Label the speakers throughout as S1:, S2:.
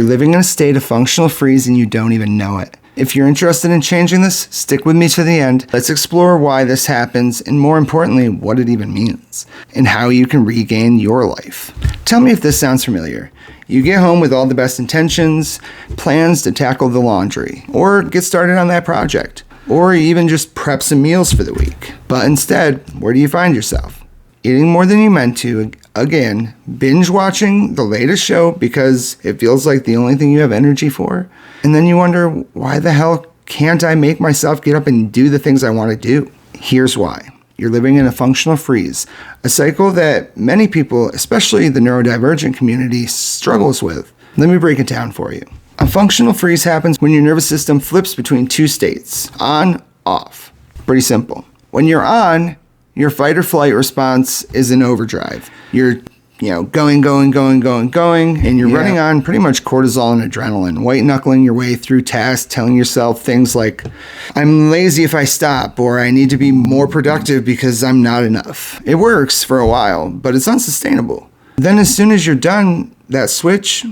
S1: living in a state of functional freeze and you don't even know it. If you're interested in changing this, stick with me to the end. Let's explore why this happens and, more importantly, what it even means and how you can regain your life. Tell me if this sounds familiar. You get home with all the best intentions, plans to tackle the laundry, or get started on that project, or even just prep some meals for the week. But instead, where do you find yourself? Eating more than you meant to, again, binge watching the latest show because it feels like the only thing you have energy for, and then you wonder, why the hell can't I make myself get up and do the things I want to do? Here's why. You're living in a functional freeze, a cycle that many people, especially the neurodivergent community, struggles with. Let me break it down for you. A functional freeze happens when your nervous system flips between two states, on, off. Pretty simple. When you're on, your fight or flight response is in overdrive. You're going, and you're running on pretty much cortisol and adrenaline, white-knuckling your way through tasks, telling yourself things like, I'm lazy if I stop, or I need to be more productive because I'm not enough. It works for a while, but it's unsustainable. Then as soon as you're done, that switch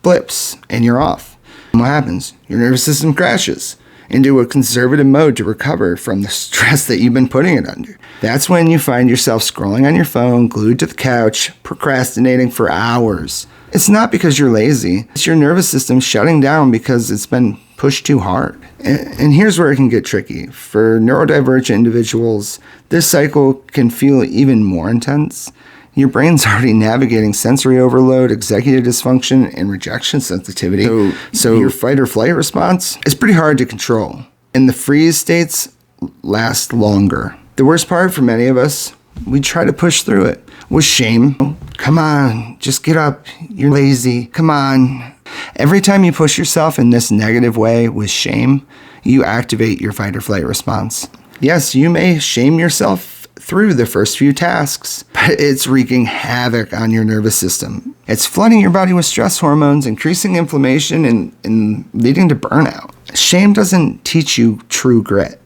S1: flips and you're off. And what happens? Your nervous system crashes into a conservative mode to recover from the stress that you've been putting it under. That's when you find yourself scrolling on your phone, glued to the couch, procrastinating for hours. It's not because you're lazy. It's your nervous system shutting down because it's been pushed too hard. And here's where it can get tricky. For neurodivergent individuals, this cycle can feel even more intense. Your brain's already navigating sensory overload, executive dysfunction, and rejection sensitivity. So your fight or flight response is pretty hard to control. And the freeze states last longer. The worst part for many of us, we try to push through it with shame. Come on, just get up. You're lazy. Come on. Every time you push yourself in this negative way with shame, you activate your fight or flight response. Yes, you may shame yourself through the first few tasks, but it's wreaking havoc on your nervous system. It's flooding your body with stress hormones, increasing inflammation, and leading to burnout. Shame doesn't teach you true grit.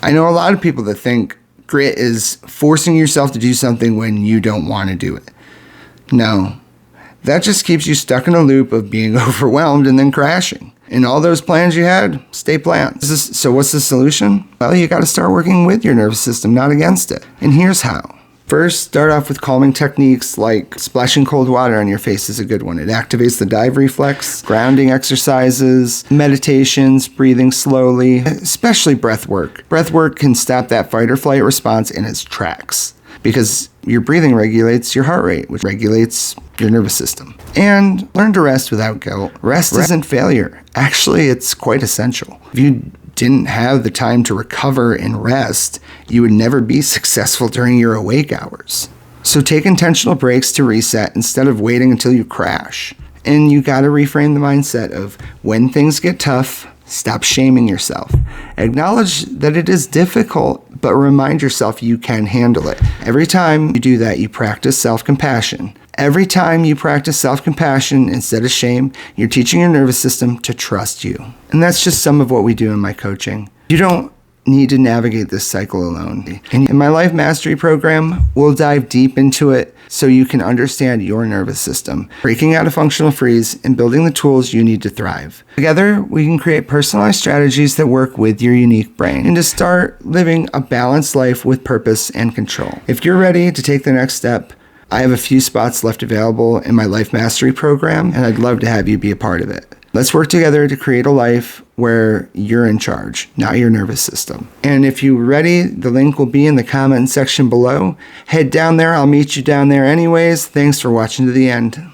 S1: I know a lot of people that think grit is forcing yourself to do something when you don't want to do it. No, that just keeps you stuck in a loop of being overwhelmed and then crashing. And all those plans you had, stay planned. So what's the solution? Well, you got to start working with your nervous system, not against it. And here's how. First, start off with calming techniques like splashing cold water on your face is a good one. It activates the dive reflex, grounding exercises, meditations, breathing slowly, especially breath work. Breath work can stop that fight or flight response in its tracks because your breathing regulates your heart rate, which regulates your nervous system. And learn to rest without guilt. Rest isn't failure. Actually, it's quite essential. If you didn't have the time to recover and rest, you would never be successful during your awake hours. So take intentional breaks to reset instead of waiting until you crash. And you gotta reframe the mindset of when things get tough, stop shaming yourself. Acknowledge that it is difficult, but remind yourself you can handle it. Every time you do that, you practice self-compassion. Every time you practice self-compassion instead of shame, you're teaching your nervous system to trust you. And that's just some of what we do in my coaching. You don't need to navigate this cycle alone. And in my Life Mastery program, we'll dive deep into it so you can understand your nervous system, breaking out of functional freeze and building the tools you need to thrive. Together, we can create personalized strategies that work with your unique brain and to start living a balanced life with purpose and control. If you're ready to take the next step, I have a few spots left available in my Life Mastery program, and I'd love to have you be a part of it. Let's work together to create a life where you're in charge, not your nervous system. And if you're ready, the link will be in the comment section below. Head down there. I'll meet you down there anyways. Thanks for watching to the end.